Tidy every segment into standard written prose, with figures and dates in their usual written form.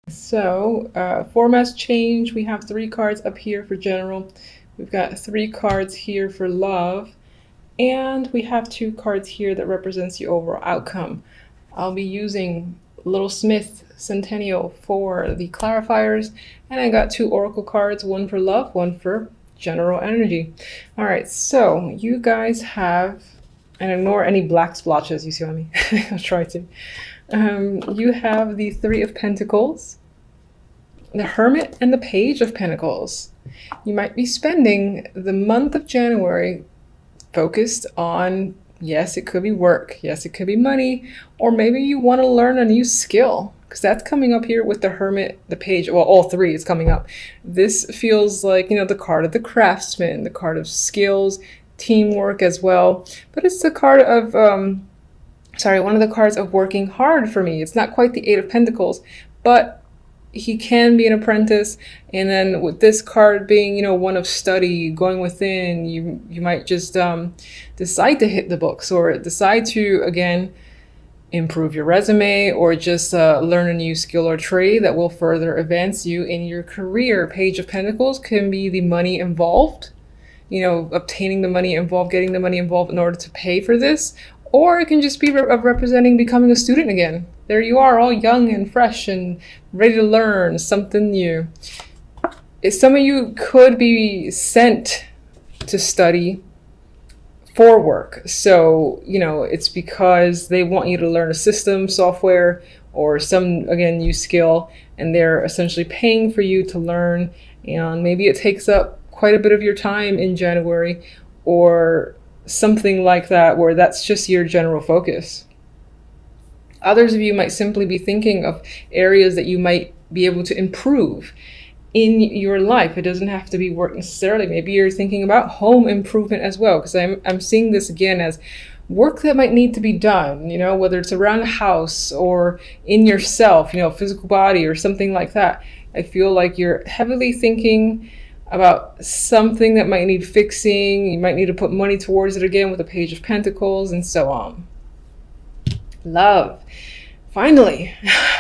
So, formats change. We have 3 cards up here for general. We've got 3 cards here for love. And we have 2 cards here that represents the overall outcome. I'll be using Little Smith Centennial for the clarifiers. And I got 2 oracle cards, one for love, one for general energy. All right, so you guys have, and ignore any black splotches, you see what I mean? I'll try to. You have the 3 of Pentacles, the Hermit, and the Page of Pentacles. You might be spending the month of January focused on, yes, it could be work, yes, it could be money, or maybe you want to learn a new skill, because that's coming up here with the Hermit, the Page, well, all 3 is coming up. This feels like, you know, the card of the craftsman, the card of skills, teamwork as well, but it's the card of, one of the cards of working hard for me. It's not quite the 8 of Pentacles, but he can be an apprentice. And then with this card being, you know, one of study, going within, you might just decide to hit the books, or decide to, again, improve your resume, or just learn a new skill or trade that will further advance you in your career. Page of Pentacles can be the money involved, you know, obtaining the money involved, getting the money involved in order to pay for this. Or it can just be representing becoming a student again. There you are, all young and fresh and ready to learn something new. Some of you could be sent to study for work. So, you know, it's because they want you to learn a system, software, or some, again, new skill, and they're essentially paying for you to learn. And maybe it takes up quite a bit of your time in January, or something like that, where that's just your general focus. Others of you might simply be thinking of areas that you might be able to improve in your life. It doesn't have to be work necessarily. Maybe you're thinking about home improvement as well, because I'm seeing this again as work that might need to be done, you know, whether it's around the house or in yourself, you know, physical body or something like that. I feel like you're heavily thinking about something that might need fixing. You might need to put money towards it again with the Page of Pentacles, and so on. Love. Finally,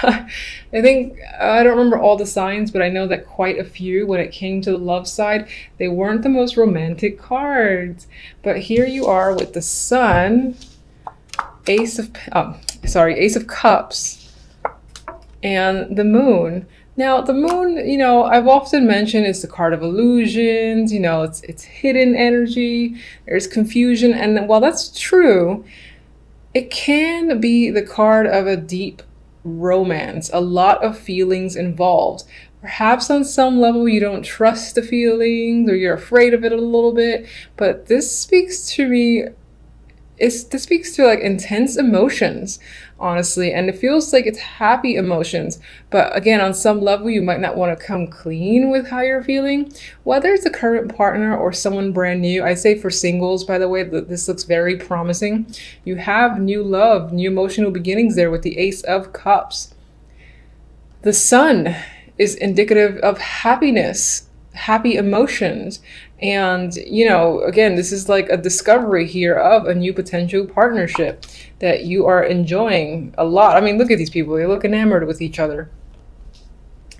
I think, I don't remember all the signs, but I know that quite a few, when it came to the love side, they weren't the most romantic cards. But here you are with the Sun, Ace of Cups, and the Moon. Now, the Moon, you know, I've often mentioned, it's the card of illusions, you know, it's hidden energy, there's confusion, and while that's true, it can be the card of a deep romance, a lot of feelings involved. Perhaps on some level you don't trust the feelings, or you're afraid of it a little bit, but this speaks to me, this speaks to like intense emotions, honestly, and it feels like it's happy emotions. But again, on some level you might not want to come clean with how you're feeling, whether it's a current partner or someone brand new. I say for singles, by the way, that this looks very promising. You have new love, new emotional beginnings there with the Ace of Cups. The Sun is indicative of happiness, happy emotions. And, you know, again, this is like a discovery here of a new potential partnership that you are enjoying a lot. I mean, look at these people. They look enamored with each other.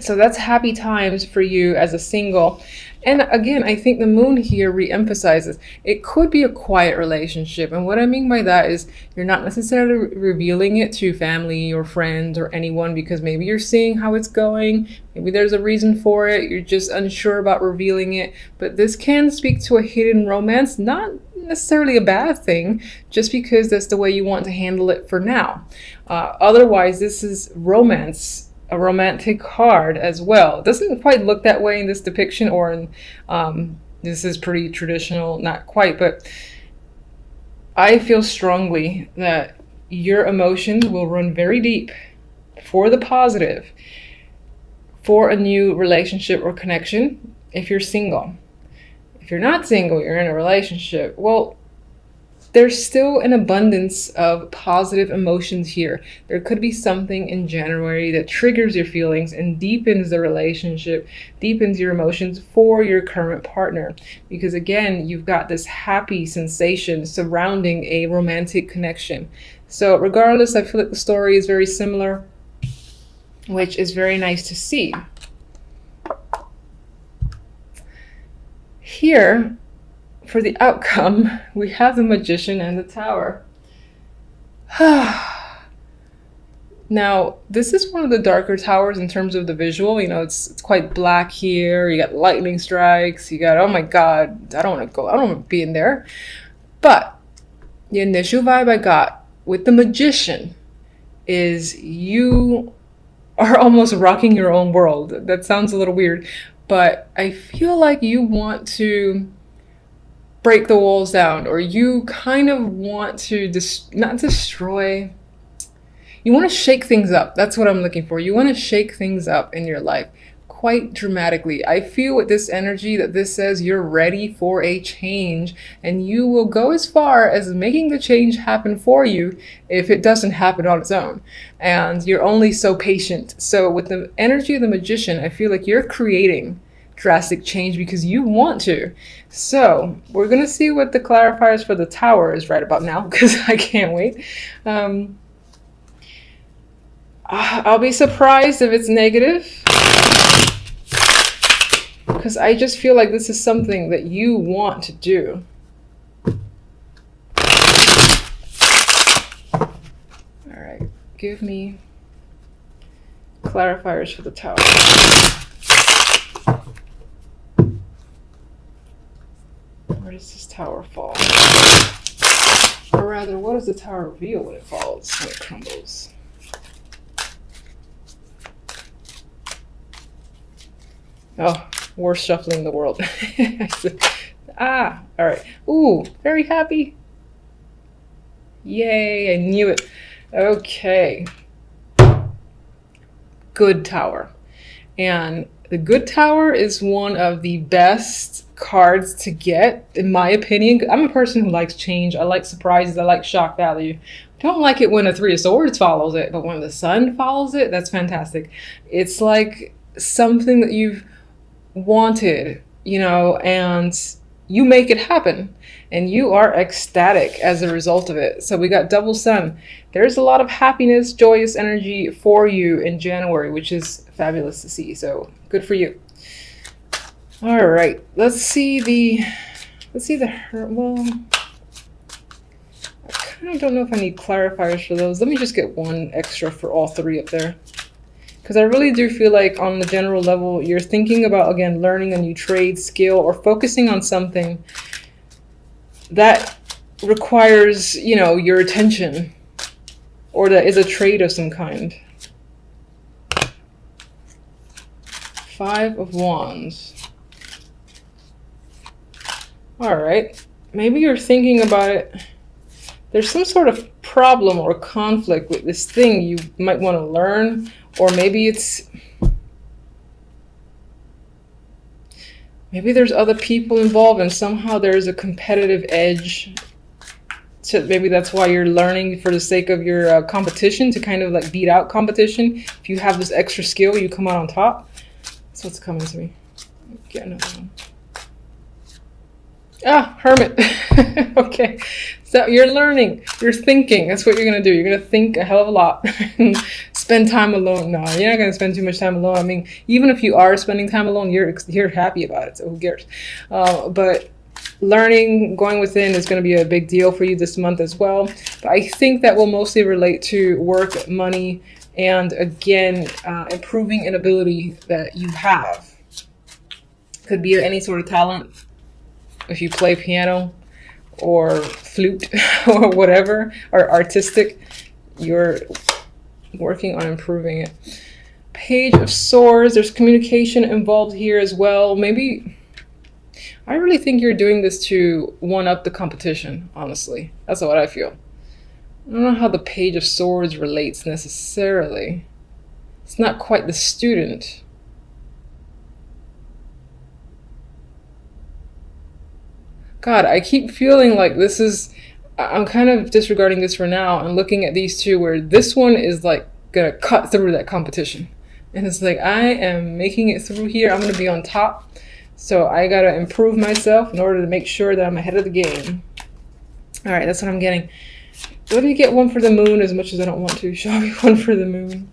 So that's happy times for you as a single. And again, I think the Moon here re-emphasizes it could be a quiet relationship. And what I mean by that is you're not necessarily revealing it to family or friends or anyone, because maybe you're seeing how it's going. Maybe there's a reason for it. You're just unsure about revealing it. But this can speak to a hidden romance, not necessarily a bad thing, just because that's the way you want to handle it for now. Otherwise, this is romance, a romantic card as well. It doesn't quite look that way in this depiction, or in this is pretty traditional, not quite, but I feel strongly that your emotions will run very deep for the positive, for a new relationship or connection if you're single. If you're not single, you're in a relationship, well, there's still an abundance of positive emotions here. There could be something in January that triggers your feelings and deepens the relationship, deepens your emotions for your current partner. Because again, you've got this happy sensation surrounding a romantic connection. So regardless, I feel like the story is very similar. which is very nice to see. Here, for the outcome, we have the Magician and the Tower. Now, this is one of the darker towers in terms of the visual. You know, it's quite black here. You got lightning strikes. You got, oh my God, I don't want to go. I don't want to be in there. But the initial vibe I got with the Magician is you are almost rocking your own world. That sounds a little weird, but I feel like you want to break the walls down, or you kind of want to not destroy. You want to shake things up. That's what I'm looking for. You want to shake things up in your life quite dramatically. I feel with this energy that this says you're ready for a change, and you will go as far as making the change happen for you if it doesn't happen on its own. And you're only so patient. So with the energy of the Magician, I feel like you're creating drastic change because you want to. So we're going to see what the clarifiers for the Tower is right about now, because I can't wait. I'll be surprised if it's negative, because I just feel like this is something that you want to do. All right, give me clarifiers for the Tower. Where does this Tower fall? Or rather, what does the Tower reveal when it falls, when it crumbles? Oh, worst shuffling in the world. All right. Ooh, very happy. Yay, I knew it. Okay. Good Tower. And the Good Tower is one of the best cards to get, in my opinion. I'm a person who likes change. I like surprises. I like shock value. Don't like it when a Three of Swords follows it, but when the Sun follows it, that's fantastic. It's like something that you've wanted, you know, and you make it happen, and you are ecstatic as a result of it. So we got double Sun. There's a lot of happiness, joyous energy for you in January, which is fabulous to see. So good for you. All right, let's see the well, I kind of don't know if I need clarifiers for those. Let me just get one extra for all three up there. Because I really do feel like on the general level, you're thinking about, again, learning a new trade, skill, or focusing on something that requires, you know, your attention, or that is a trade of some kind. Five of Wands. All right. Maybe you're thinking about it. There's some sort of problem or conflict with this thing you might want to learn. Or maybe there's other people involved, and somehow there's a competitive edge. So maybe that's why you're learning for the sake of your competition, to kind of like beat out competition. If you have this extra skill, you come out on top. That's what's coming to me. Get another one. Ah, Hermit. Okay, so you're learning, you're thinking. That's what you're gonna do. You're gonna think a hell of a lot and spend time alone. No, you're not gonna spend too much time alone. I mean, even if you are spending time alone, you're happy about it. So who cares? But learning, going within is gonna be a big deal for you this month as well. But I think that will mostly relate to work, money, and again, improving an ability that you have. Could be any sort of talent. If you play piano or flute or whatever, or artistic, you're working on improving it. Page of Swords, there's communication involved here as well. Maybe, I really think you're doing this to one up the competition, honestly. That's what I feel. I don't know how the Page of Swords relates necessarily. It's not quite the student. God, I keep feeling like this is, I'm kind of disregarding this for now and looking at these two where this one is like gonna cut through that competition. And it's like, I am making it through here. I'm gonna be on top. So I gotta improve myself in order to make sure that I'm ahead of the game. All right, that's what I'm getting. Let me get one for the Moon, as much as I don't want to. Show me one for the Moon.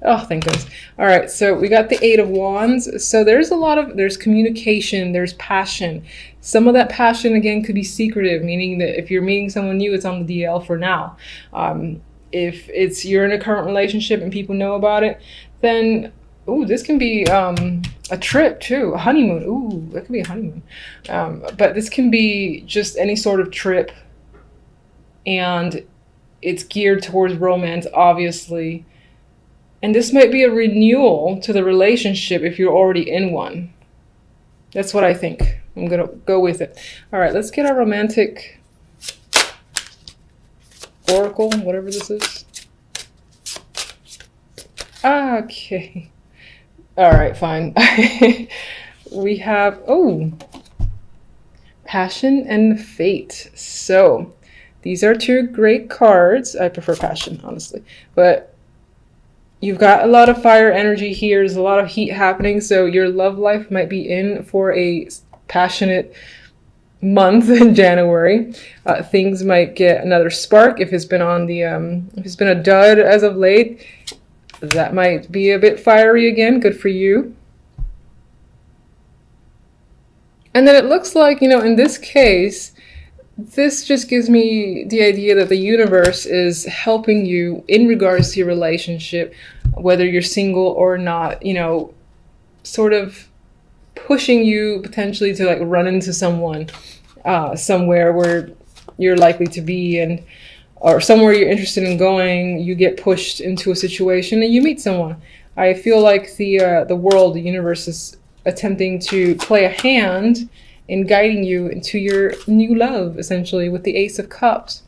Oh, thank goodness. All right, so we got the Eight of Wands. So there's communication, there's passion. Some of that passion, again, could be secretive, meaning that if you're meeting someone new, it's on the DL for now. If you're in a current relationship and people know about it, then, ooh, this can be a trip too, a honeymoon. Ooh, that could be a honeymoon. But this can be just any sort of trip, and it's geared towards romance, obviously. And this might be a renewal to the relationship if you're already in one. That's what I think. I'm going to go with it. All right, let's get our romantic oracle, whatever this is. Okay. All right, fine. We have, oh, passion and fate. So these are two great cards. I prefer passion, honestly. But you've got a lot of fire energy here. There's a lot of heat happening. So your love life might be in for a passionate month in January. Things might get another spark if it's been on the if it's been a dud as of late. That might be a bit fiery again. Good for you. And then it looks like, you know, in this case, this just gives me the idea that the universe is helping you in regards to your relationship, whether you're single or not, you know, sort of pushing you potentially to like run into someone somewhere where you're likely to be, and or somewhere you're interested in going, you get pushed into a situation and you meet someone. I feel like the world, the universe is attempting to play a hand in guiding you into your new love, essentially, with the Ace of Cups.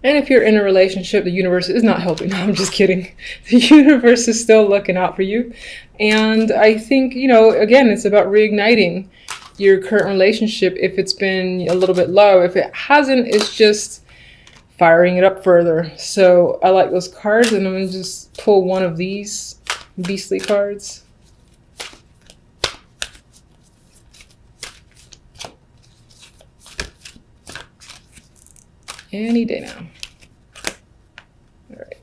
And if you're in a relationship, the universe is not helping. No, I'm just kidding. The universe is still looking out for you. And I think, you know, again, it's about reigniting your current relationship if it's been a little bit low. If it hasn't, it's just firing it up further. So I like those cards, and I'm going to just pull one of these beastly cards. Any day now. All right.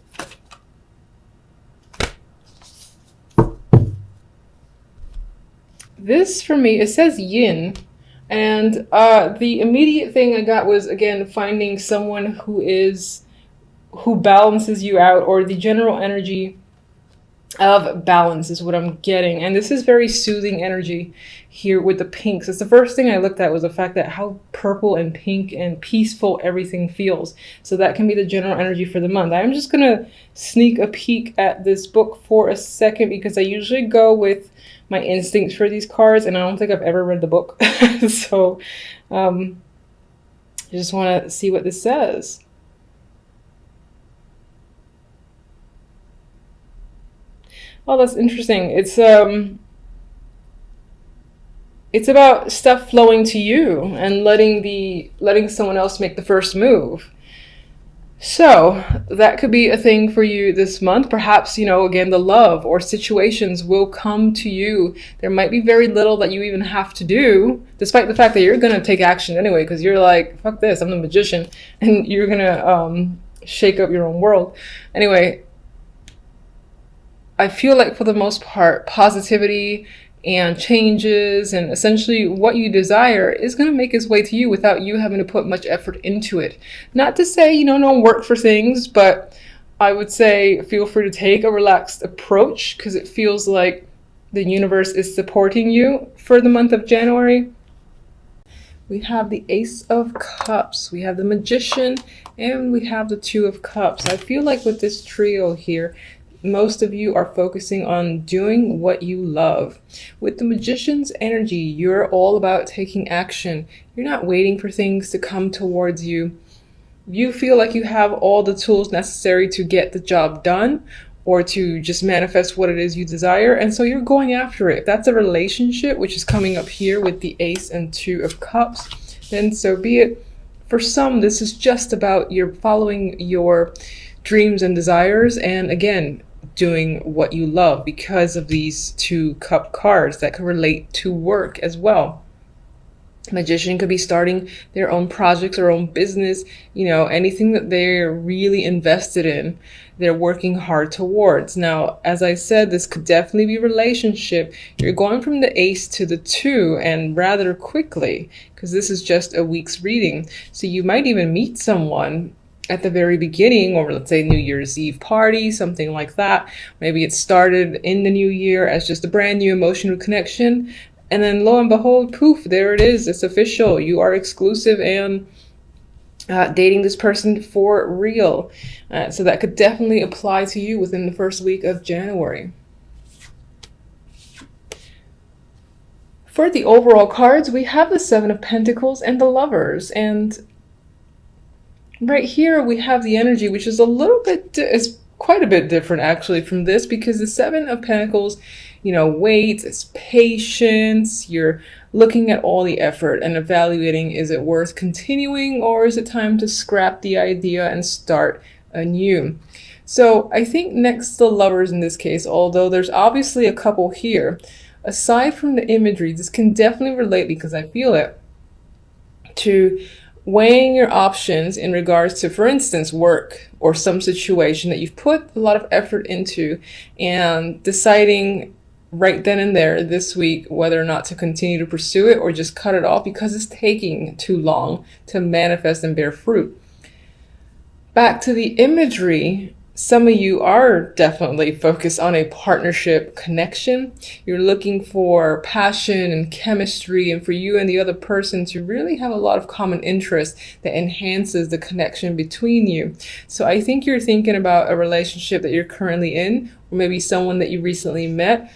This for me, it says yin, and the immediate thing I got was, again, finding someone who balances you out, or the general energy of balance is what I'm getting. And this is very soothing energy here with the pinks. It's the first thing I looked at, was the fact that how purple and pink and peaceful everything feels. So that can be the general energy for the month. I'm just gonna sneak a peek at this book for a second, because I usually go with my instincts for these cards, and I don't think I've ever read the book. So I just want to see what this says. Oh, that's interesting. It's about stuff flowing to you and letting someone else make the first move. So that could be a thing for you this month. Perhaps, you know, again, the love or situations will come to you. There might be very little that you even have to do, despite the fact that you're going to take action anyway, because you're like, fuck this, I'm the magician, and you're going to shake up your own world. Anyway, I feel like for the most part, positivity and changes and essentially what you desire is going to make its way to you without you having to put much effort into it. Not to say, you know, don't work for things, but I would say feel free to take a relaxed approach, because it feels like the universe is supporting you for the month of January. We have the Ace of Cups, we have the Magician, and we have the Two of Cups. I feel like with this trio here, most of you are focusing on doing what you love. With the Magician's energy, you're all about taking action. You're not waiting for things to come towards you. You feel like you have all the tools necessary to get the job done, or to just manifest what it is you desire, and so you're going after it. If that's a relationship, which is coming up here with the Ace and Two of Cups, then so be it. For some, this is just about you're following your dreams and desires, and again, doing what you love because of these two cup cards that can relate to work as well. Magician could be starting their own projects or own business, you know, anything that they're really invested in, they're working hard towards. Now, as I said, this could definitely be a relationship. You're going from the Ace to the 2 and rather quickly, because this is just a week's reading. So you might even meet someone at the very beginning, or let's say New Year's Eve party, something like that. Maybe it started in the new year as just a brand new emotional connection. And then lo and behold, poof, there it is. It's official. You are exclusive and dating this person for real. So that could definitely apply to you within the first week of January. For the overall cards, we have the Seven of Pentacles and the Lovers. And right here we have the energy, which is a little bit, is quite a bit different actually from this, because the Seven of Pentacles, you know, wait, it's patience. You're looking at all the effort and evaluating, is it worth continuing, or is it time to scrap the idea and start anew? So I think next to the Lovers in this case, although there's obviously a couple here, aside from the imagery, this can definitely relate, because I feel it, to weighing your options in regards to, for instance, work or some situation that you've put a lot of effort into, and deciding right then and there this week whether or not to continue to pursue it or just cut it off because it's taking too long to manifest and bear fruit. Back to the imagery, some of you are definitely focused on a partnership connection. You're looking for passion and chemistry, and for you and the other person to really have a lot of common interest that enhances the connection between you. So I think you're thinking about a relationship that you're currently in, or maybe someone that you recently met,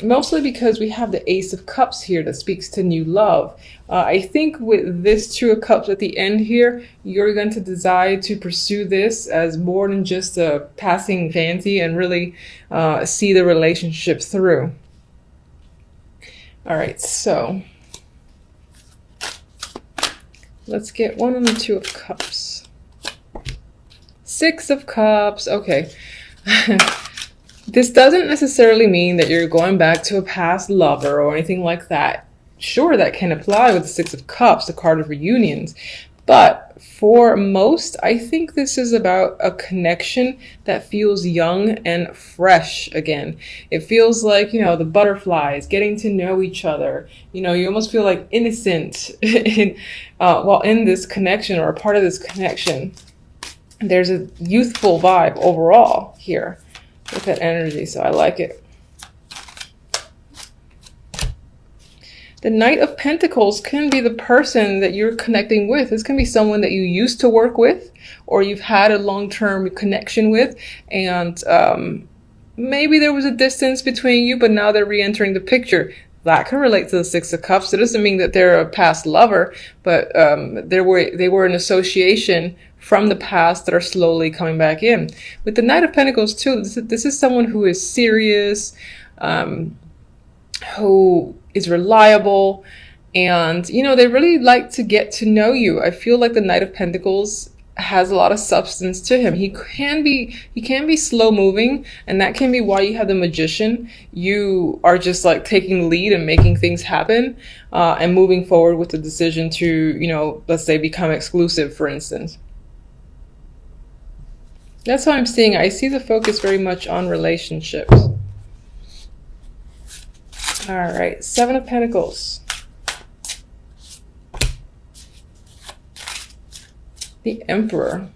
mostly because we have the Ace of Cups here that speaks to new love. I think with this Two of Cups at the end here, you're going to decide to pursue this as more than just a passing fancy and really see the relationship through. All right, so let's get one on the Two of Cups. Six of Cups, okay. This doesn't necessarily mean that you're going back to a past lover or anything like that. Sure, that can apply with the Six of Cups, the card of reunions. But for most, I think this is about a connection that feels young and fresh again. It feels like, you know, the butterflies, getting to know each other. You know, you almost feel like innocent while in this connection or a part of this connection. There's a youthful vibe overall here with that energy, so I like it. The Knight of Pentacles can be the person that you're connecting with. This can be someone that you used to work with, or you've had a long-term connection with, and maybe there was a distance between you, but now they're re-entering the picture. That can relate to the Six of Cups. It doesn't mean that they're a past lover, but they were an association from the past that are slowly coming back in. With the Knight of Pentacles too, this is someone who is serious, who is reliable, and you know, they really like to get to know you. I feel like the Knight of Pentacles has a lot of substance to him. He can be slow moving, and that can be why you have the Magician. You are just like taking the lead and making things happen, and moving forward with the decision to, you know, let's say become exclusive, for instance. That's how I'm seeing it. I see the focus very much on relationships. All right, Seven of Pentacles. The Emperor.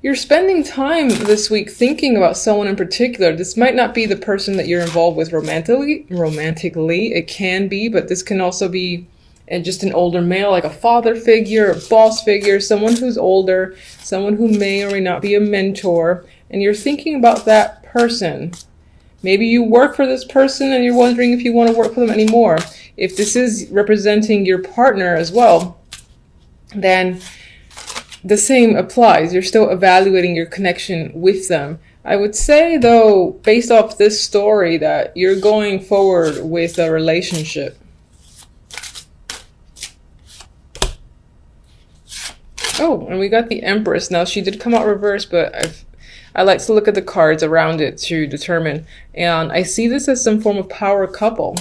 You're spending time this week thinking about someone in particular. This might not be the person that you're involved with romantically. It can be, but this can also be just an older male, like a father figure, a boss figure, someone who's older, someone who may or may not be a mentor, and you're thinking about that person. Maybe you work for this person and you're wondering if you want to work for them anymore. If this is representing your partner as well, then the same applies. You're still evaluating your connection with them. I would say, though, based off this story, that you're going forward with a relationship. Oh, and we got the Empress. Now, she did come out reversed, but I like to look at the cards around it to determine. And I see this as some form of power couple.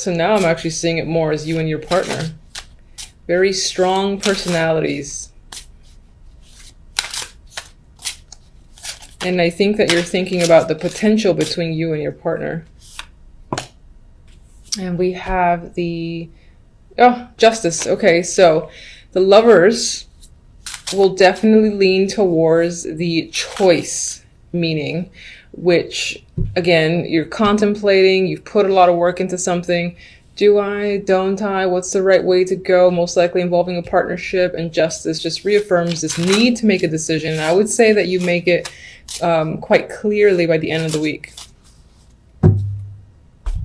So now I'm actually seeing it more as you and your partner. Very strong personalities. And I think that you're thinking about the potential between you and your partner. And we have the, oh, Justice. Okay, so the Lovers will definitely lean towards the choice meaning, which, again, you're contemplating, you've put a lot of work into something. Do I? Don't I? What's the right way to go? Most likely involving a partnership. And Justice just reaffirms this need to make a decision. And I would say that you make it quite clearly by the end of the week.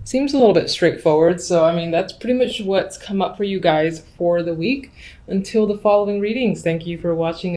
Seems a little bit straightforward. So, I mean, that's pretty much what's come up for you guys for the week. Until the following readings, thank you for watching.